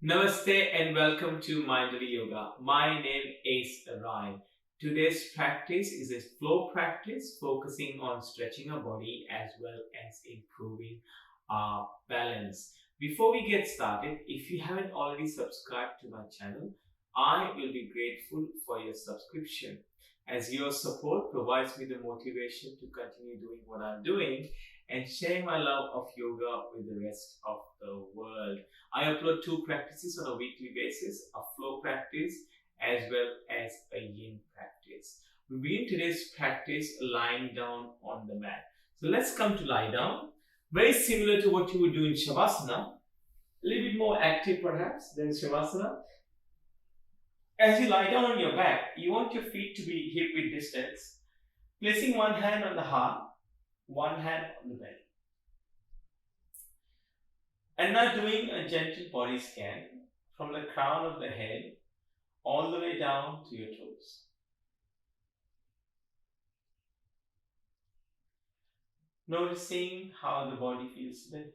Namaste and welcome to Minderly Yoga. My name is Ryan. Today's practice is a flow practice focusing on stretching our body as well as improving our balance. Before we get started, if you haven't already subscribed to my channel, I will be grateful for your subscription as your support provides me the motivation to continue doing what I'm doing and sharing my love of yoga with the rest of the world. I upload two practices on a weekly basis, a flow practice as well as a yin practice. We begin today's practice lying down on the mat. So let's come to lie down. Very similar to what you would do in Shavasana, a little bit more active perhaps than Shavasana. As you lie down on your back, you want your feet to be hip width distance, placing one hand on the heart, one hand on the belly. And now doing a gentle body scan from the crown of the head all the way down to your toes. Noticing how the body feels today.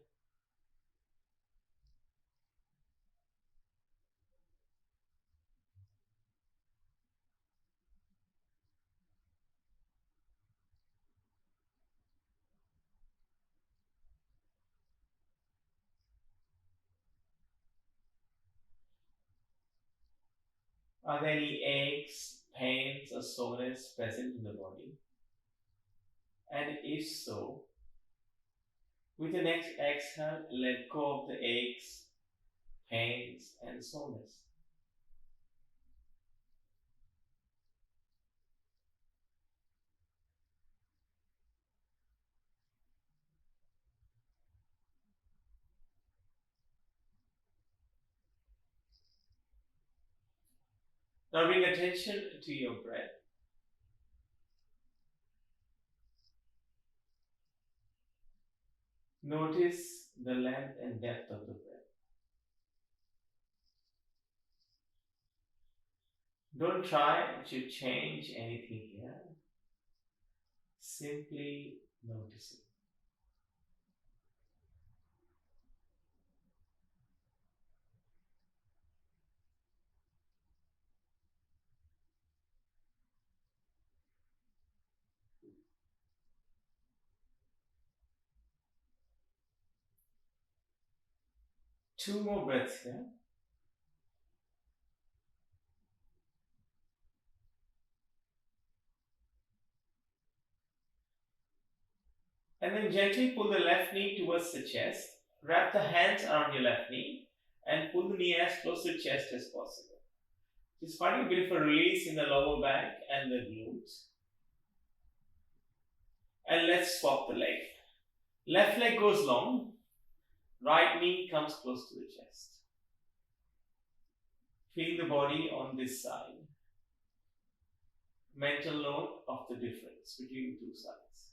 Are there any aches, pains, or soreness present in the body? And if so, with the next exhale, let go of the aches, pains, and soreness. Now bring attention to your breath. Notice the length and depth of the breath. Don't try to change anything here. Simply notice it. Two more breaths here. And then gently pull the left knee towards the chest. Wrap the hands around your left knee and pull the knee as close to the chest as possible. Just finding a bit of a release in the lower back and the glutes. And let's swap the leg. Left leg goes long. Right knee comes close to the chest. Feel the body on this side. Mental note of the difference between the two sides.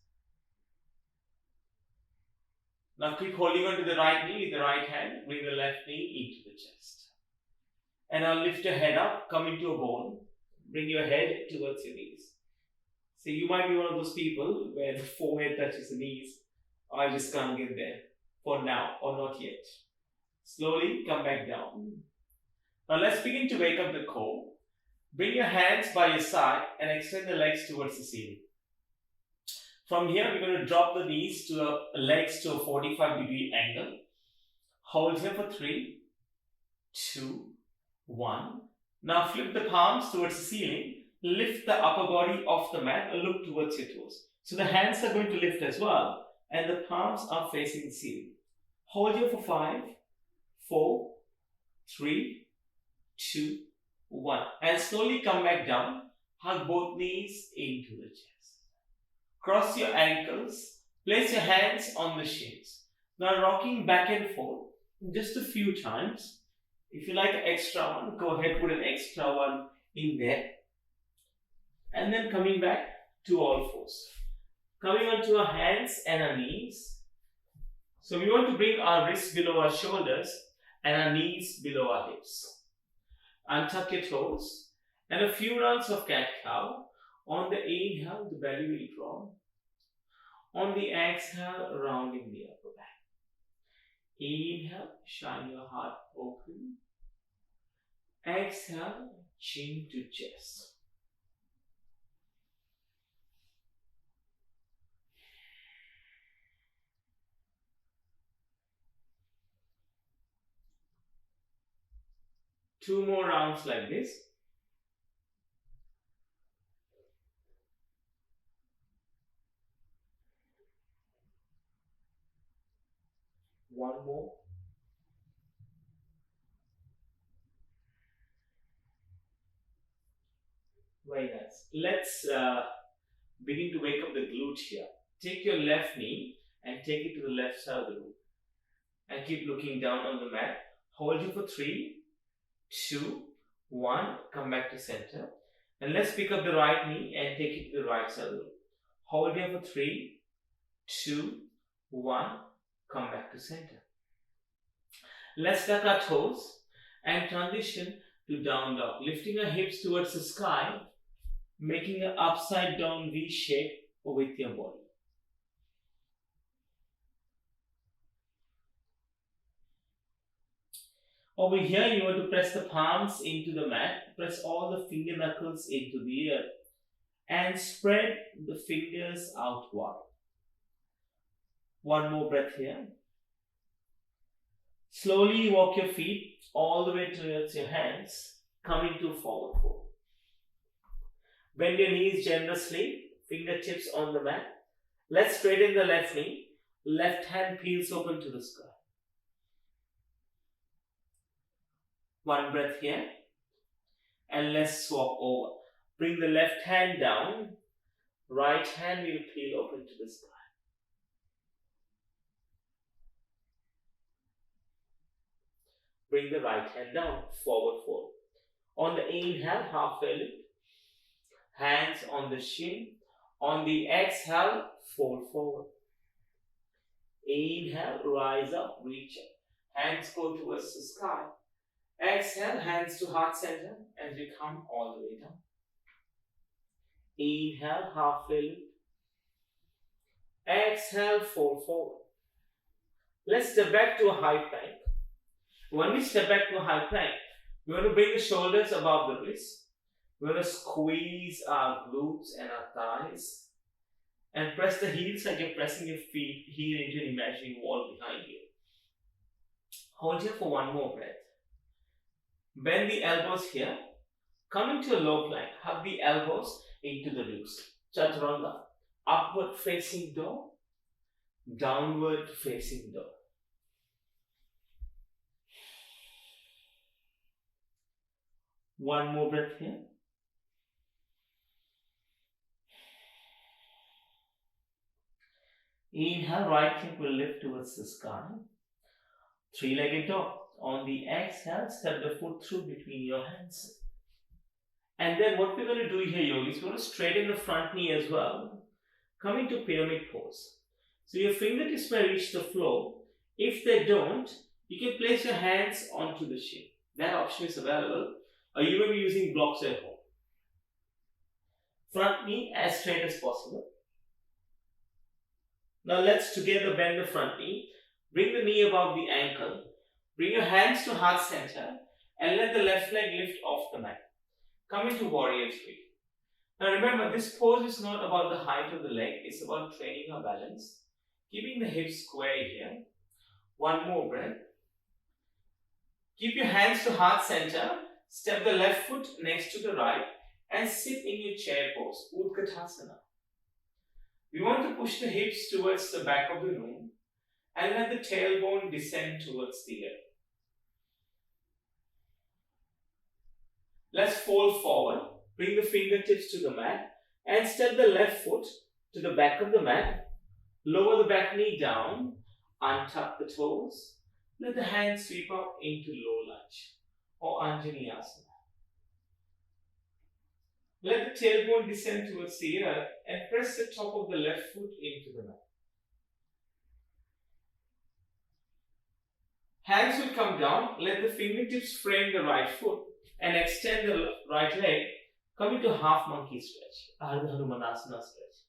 Now keep holding on to the right knee with the right hand. Bring the left knee into the chest. And now lift your head up, come into a ball. Bring your head towards your knees. So you might be one of those people where the forehead touches the knees. I just can't get there for now or not yet. Slowly come back down. Now let's begin to wake up the core. Bring your hands by your side and extend the legs towards the ceiling. From here, we're going to drop the knees to the legs to a 45-degree angle. Hold here for 3, 2, 1. Now flip the palms towards the ceiling. Lift the upper body off the mat and look towards your toes. So the hands are going to lift as well and the palms are facing the ceiling. Hold here for 5, 4, 3, 2, 1. And slowly come back down. Hug both knees into the chest. Cross your ankles. Place your hands on the shins. Now rocking back and forth just a few times. If you like an extra one, go ahead, put an extra one in there. And then coming back to all fours. Coming onto our hands and our knees. So we want to bring our wrists below our shoulders and our knees below our hips. Untuck your toes and a few rounds of cat-cow. On the inhale, the belly will draw. On the exhale, rounding the upper back. Inhale, shine your heart open. exhale, chin to chest. Two more rounds like this. One more. Very nice. Let's begin to wake up the glute here. Take your left knee and take it to the left side of the room. And keep looking down on the mat. Hold you for 3, 2, 1. Come back to center. And let's pick up the right knee and take it to the right side of the room. Hold here for 3, 2, 1. Come back to center. Let's tuck our toes and transition to down dog. Lifting our hips towards the sky, making an upside down V shape with your body. Over here, you want to press the palms into the mat, press all the finger knuckles into the earth, and spread the fingers outward. One more breath here. Slowly walk your feet all the way towards your hands, coming to forward fold. Bend your knees generously, fingertips on the mat. Let's straighten the left knee. Left hand peels open to the sky. One breath here. And let's swap over. Bring the left hand down. Right hand will peel open to the sky. Bring the right hand down, forward fold. On the inhale, halfway lift. Hands on the shin. On the exhale, fold forward. Inhale, rise up, reach up. Hands go towards the sky. Exhale, hands to heart center as we come all the way down. Inhale, halfway lift. Exhale, fold forward. Let's step back to a high plank. When we step back to a high plank, we want to bring the shoulders above the wrists. We want to squeeze our glutes and our thighs. And press the heels like you're pressing your feet heel into an imaginary wall behind you. Hold here for one more breath. Bend the elbows here. Come into a low plank. Hug the elbows into the ribs. Chaturanga. Upward facing dog. Downward facing dog. One more breath here. Inhale, right hip will lift towards the sky. Three-legged dog. On the exhale, step the foot through between your hands. And then what we're going to do here, yogis, we're going to straighten the front knee as well. Come into pyramid pose. So your fingertips may reach the floor. If they don't, you can place your hands onto the shin. That option is available. Or you may be using blocks at home. Front knee as straight as possible. Now let's together bend the front knee. Bring the knee above the ankle. Bring your hands to heart center and let the left leg lift off the mat. Come into warrior three. Now remember, this pose is not about the height of the leg. It's about training our balance. Keeping the hips square here. One more breath. Keep your hands to heart center. Step the left foot next to the right and sit in your chair pose, Utkatasana. We want to push the hips towards the back of the room and let the tailbone descend towards the earth. Let's fold forward, bring the fingertips to the mat and step the left foot to the back of the mat. Lower the back knee down, untuck the toes, let the hands sweep up into low lunge or Anjaneyasana. Let the tailbone descend towards the earth and press the top of the left foot into the mat. Hands will come down, let the fingertips frame the right foot and extend the right leg. Come into half monkey stretch, Ardha Hanumanasana stretch.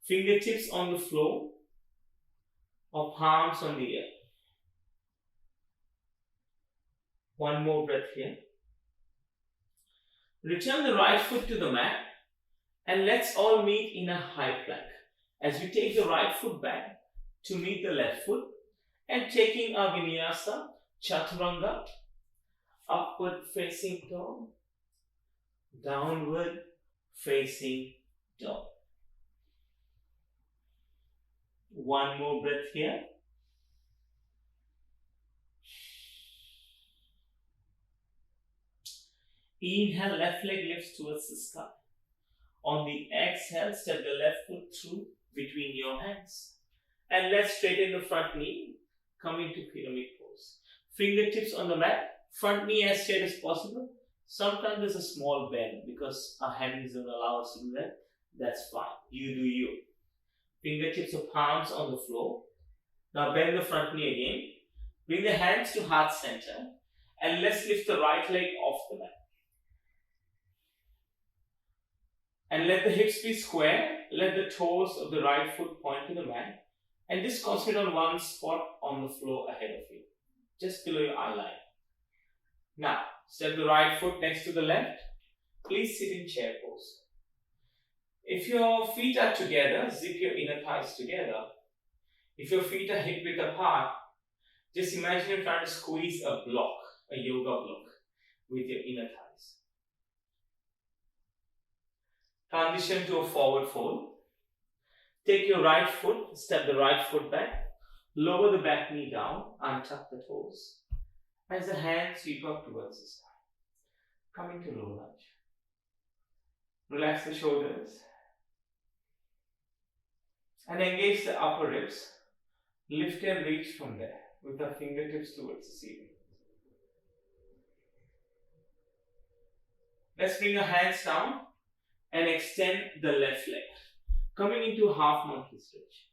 Fingertips on the floor or palms on the earth. One more breath here. Return the right foot to the mat and let's all meet in a high plank. As we take the right foot back to meet the left foot and taking our Vinyasa Chaturanga, upward facing dog, downward facing dog. One more breath here. Inhale, left leg lifts towards the sky. On the exhale, step the left foot through between your hands. And let's straighten the front knee, coming to pyramid pose. Fingertips on the mat, front knee as straight as possible. Sometimes there's a small bend because our hands don't allow us to do that. That's fine. You do you. Fingertips or palms on the floor. Now bend the front knee again. Bring the hands to heart center. And let's lift the right leg off the mat. And let the hips be square. Let the toes of the right foot point to the mat. And just concentrate on one spot on the floor ahead of you. Just below your eye line. Now, step the right foot next to the left. Please sit in chair pose. If your feet are together, zip your inner thighs together. If your feet are hip width apart, just imagine you're trying to squeeze a block, a yoga block, with your inner thighs. Transition to a forward fold. Take your right foot, step the right foot back, lower the back knee down, untuck the toes. As the hands sweep up towards the sky. Coming to low lunge. Relax the shoulders. And engage the upper ribs. Lift and reach from there with the fingertips towards the ceiling. Let's bring our hands down and extend the left leg. Coming into a half monkey stretch.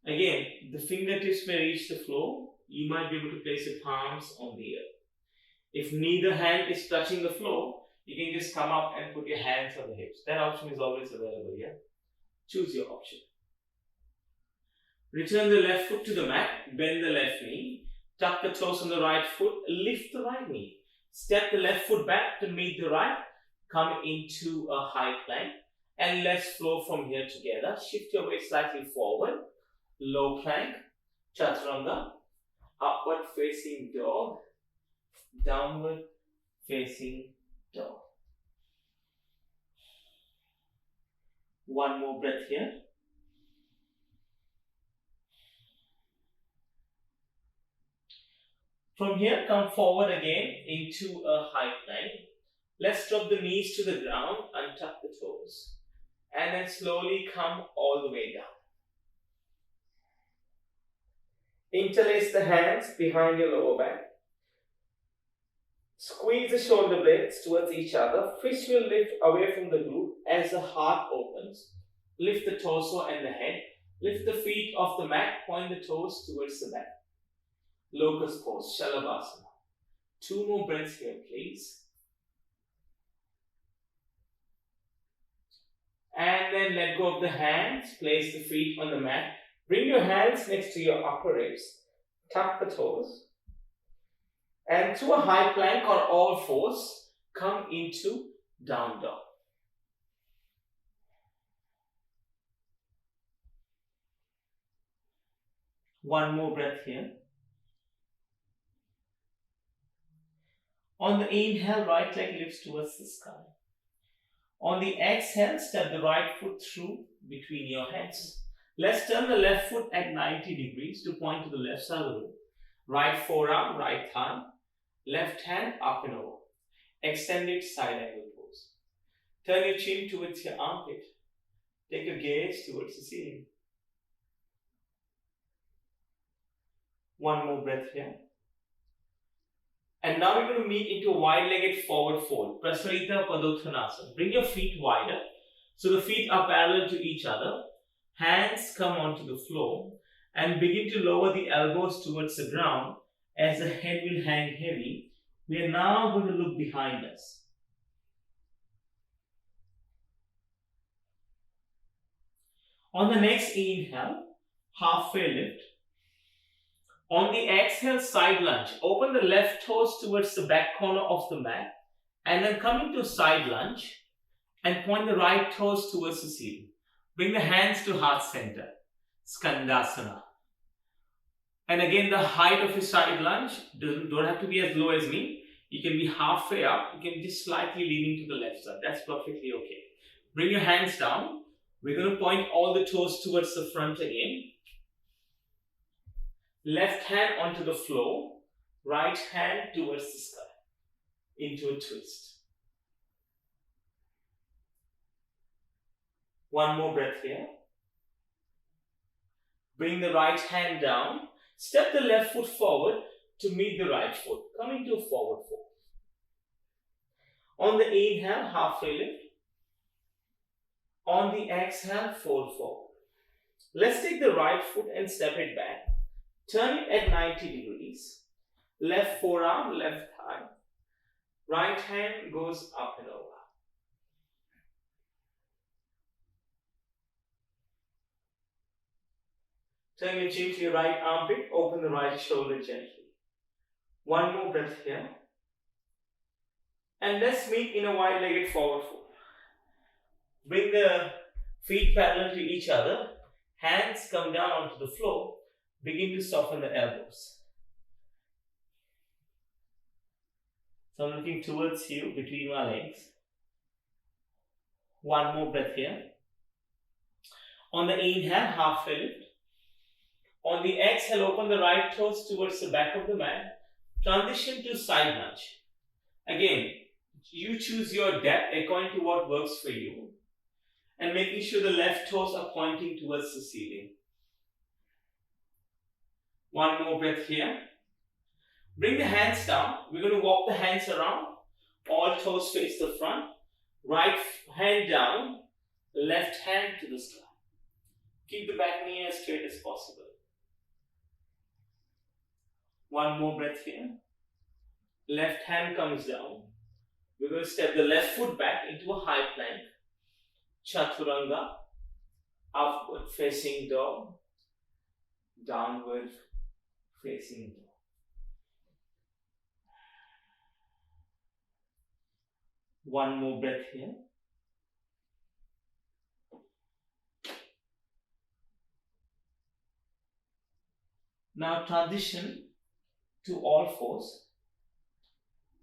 Again, the fingertips may reach the floor. You might be able to place your palms on the earth. If neither hand is touching the floor, you can just come up and put your hands on the hips. That option is always available here. Choose your option. Return the left foot to the mat. Bend the left knee. Tuck the toes on the right foot. Lift the right knee. Step the left foot back to meet the right. Come into a high plank. And let's flow from here together. Shift your weight slightly forward. Low plank. Chaturanga. Upward facing dog. Downward facing dog. One more breath here. From here, come forward again into a high plank. Let's drop the knees to the ground, untuck the toes. And then slowly come all the way down. Interlace the hands behind your lower back. Squeeze the shoulder blades towards each other. Fish will lift away from the glute as the heart opens. Lift the torso and the head. Lift the feet off the mat. Point the toes towards the back. Locust pose, Shavasana. 2 more breaths here, please. And then let go of the hands. Place the feet on the mat. Bring your hands next to your upper ribs. Tuck the toes. And to a high plank or all fours, come into down dog. One more breath here. On the inhale, right leg lifts towards the sky. On the exhale, step the right foot through between your hands. Let's turn the left foot at 90 degrees to point to the left side of the room. Right forearm, right thigh. Left hand up and over. Extended side angle pose. Turn your chin towards your armpit. Take your gaze towards the ceiling. One more breath here. And now we're going to meet into a wide-legged forward fold. Prasarita Padottanasana. Bring your feet wider so the feet are parallel to each other. Hands come onto the floor and begin to lower the elbows towards the ground as the head will hang heavy. We are now going to look behind us. On the next inhale, halfway lift. On the exhale, side lunge. Open the left toes towards the back corner of the mat and then come into side lunge and point the right toes towards the ceiling. Bring the hands to heart center. Skandasana. And again, the height of your side lunge don't have to be as low as me. You can be halfway up. You can be just slightly leaning to the left side. That's perfectly okay. Bring your hands down. We're going to point all the toes towards the front again. Left hand onto the floor. Right hand towards the sky. Into a twist. One more breath here. Bring the right hand down. Step the left foot forward to meet the right foot. Come into a forward fold. On the inhale, halfway lift. On the exhale, fold forward. Let's take the right foot and step it back. Turn it at 90 degrees. Left forearm, left thigh. Right hand goes up and over. Turn your chin to your right armpit. Open the right shoulder gently. One more breath here. And let's meet in a wide-legged forward fold. Bring the feet parallel to each other. Hands come down onto the floor. Begin to soften the elbows. So I'm looking towards you between my legs. One more breath here. On the inhale, halfway lift. On the exhale, open the right toes towards the back of the mat. Transition to side lunge. Again, you choose your depth according to what works for you. And making sure the left toes are pointing towards the ceiling. One more breath here. Bring the hands down. We're going to walk the hands around. All toes face the front. Right hand down. Left hand to the sky. Keep the back knee as straight as possible. One more breath here. Left hand comes down. We're going to step the left foot back into a high plank. Chaturanga. Upward facing dog. Downward facing dog. One more breath here. Now transition to all fours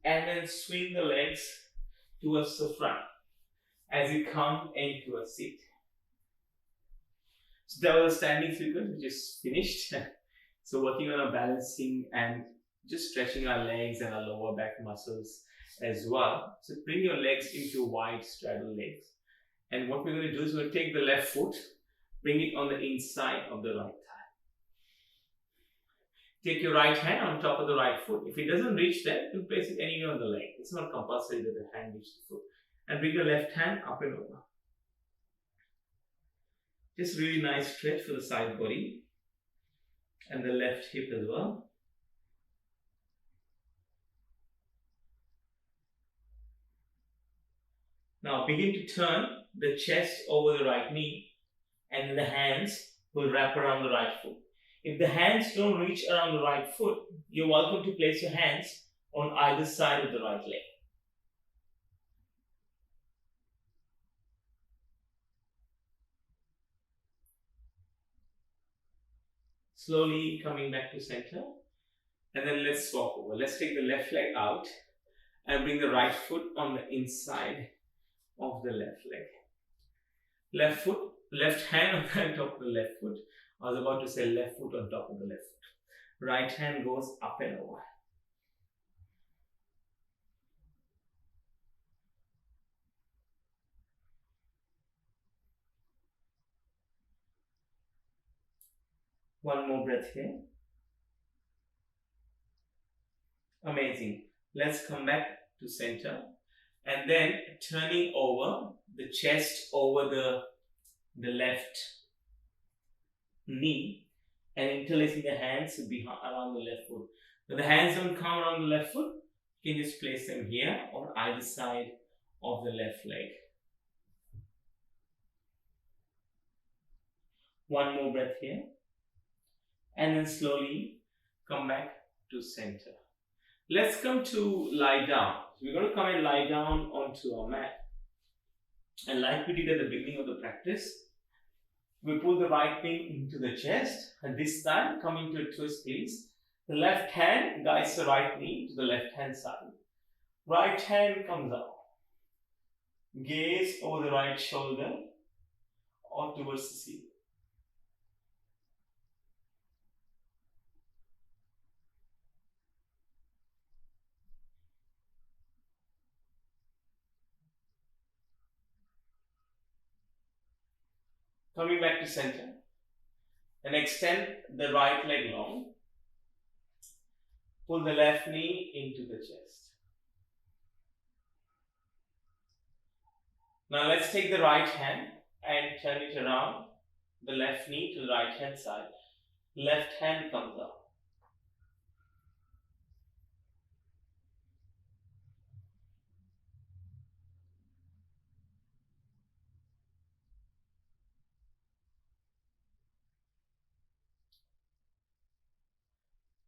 and then swing the legs towards the front as you come into a seat. So that was a standing sequence which is finished. So working on our balancing and just stretching our legs and our lower back muscles as well. So bring your legs into wide straddle legs. And what we're going to do is we're going to take the left foot, bring it on the inside of the right thigh. Take your right hand on top of the right foot. If it doesn't reach there, you can place it anywhere on the leg. It's not compulsory that the hand reaches the foot. And bring the left hand up and over. Just really nice stretch for the side body and the left hip as well. Now begin to turn the chest over the right knee and the hands will wrap around the right foot. If the hands don't reach around the right foot, you're welcome to place your hands on either side of the right leg. Slowly coming back to center. And then let's swap over. Let's take the left leg out and bring the right foot on the inside of the left leg. Left foot, left hand on top of the left foot. I was about to say left foot on top of the left foot. Right hand goes up and over. One more breath here. Amazing. Let's come back to center. And then turning over the chest over the left knee and interlacing the hands behind, around the left foot. When the hands don't come around the left foot, you can just place them here on either side of the left leg. One more breath here. And then slowly Come back to center. Let's come to lie down. So we're going to come and lie down onto our mat. And like we did at the beginning of the practice, we pull the right knee into the chest. And this time, come into a twist, please. The left hand guides the right knee to the left hand side. Right hand comes out. Gaze over the right shoulder or towards the ceiling. Coming back to center. And extend the right leg long. Pull the left knee into the chest. Now let's take the right hand and turn it around. The left knee to the right hand side. Left hand comes out.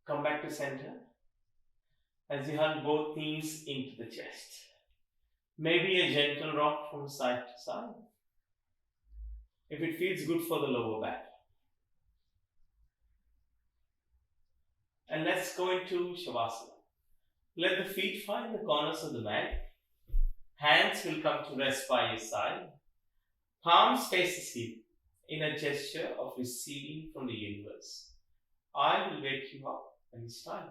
Come back to center as you hug both knees into the chest. Maybe a gentle rock from side to side if it feels good for the lower back. And let's go into Shavasana. Let the feet find the corners of the mat. Hands will come to rest by your side. Palms face the ceiling in a gesture of receiving from the universe. I will wake you up when it's time.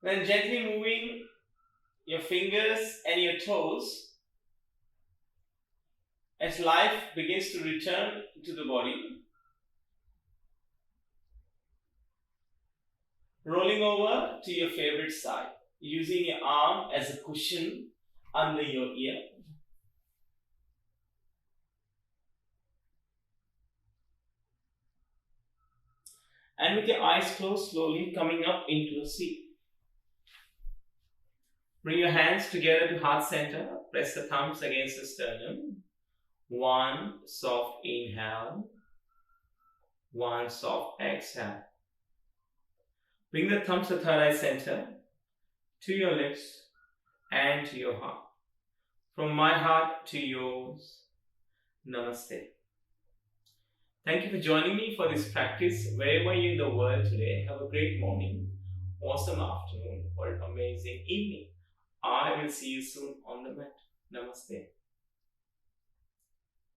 Then gently moving your fingers and your toes as life begins to return to the body. Rolling over to your favorite side. using your arm as a cushion under your ear. And with your eyes closed, slowly coming up into a seat. Bring your hands together to heart center. Press the thumbs against the sternum. One soft inhale. One soft exhale. Bring the thumbs to third eye center, to your lips and to your heart. From my heart to yours, Namaste. Thank you for joining me for this practice wherever you're in the world today. Have a great morning, awesome afternoon, or an amazing evening. I will see you soon on the mat. Namaste.